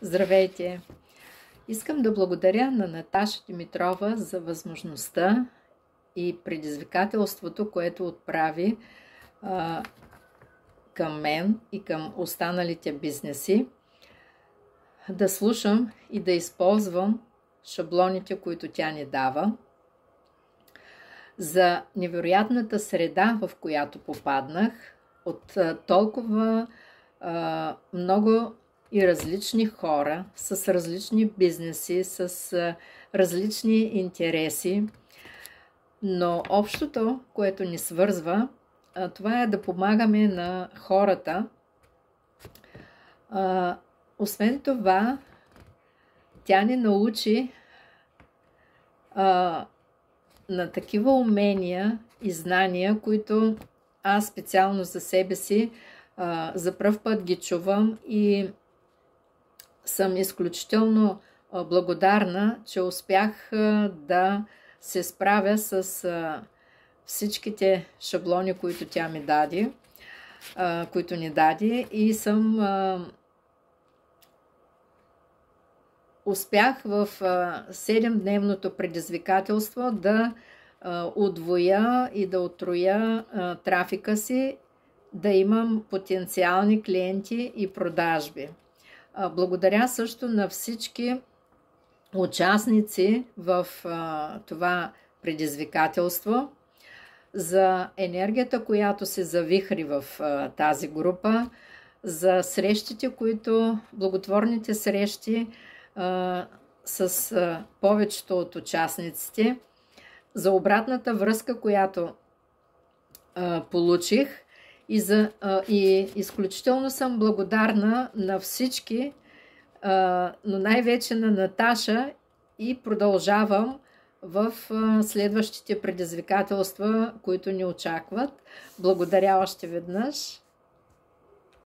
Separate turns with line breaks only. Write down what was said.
Здравейте! Искам да благодаря на Наташа Димитрова за възможността и предизвикателството, което отправи към мен и към останалите бизнеси, да слушам и да използвам шаблоните, които тя ни дава, за невероятната среда, в която попаднах, от толкова много и различни хора, с различни бизнеси, с различни интереси. Но общото, което ни свързва, това е да помагаме на хората. Освен това, тя ни научи на такива умения и знания, които аз специално за себе си за пръв път ги чувам и съм изключително благодарна, че успях да се справя с всичките шаблони, които тя ми даде, които ни даде, и успях в 7-дневното предизвикателство да удвоя и да утроя трафика си, да имам потенциални клиенти и продажби. Благодаря също на всички участници в това предизвикателство за енергията, която се завихри в тази група, за срещите, благотворните срещи с повечето от участниците, за обратната връзка, която получих. И изключително съм благодарна на всички, но най-вече на Наташа, и продължавам в следващите предизвикателства, които ни очакват. Благодаря още веднъж.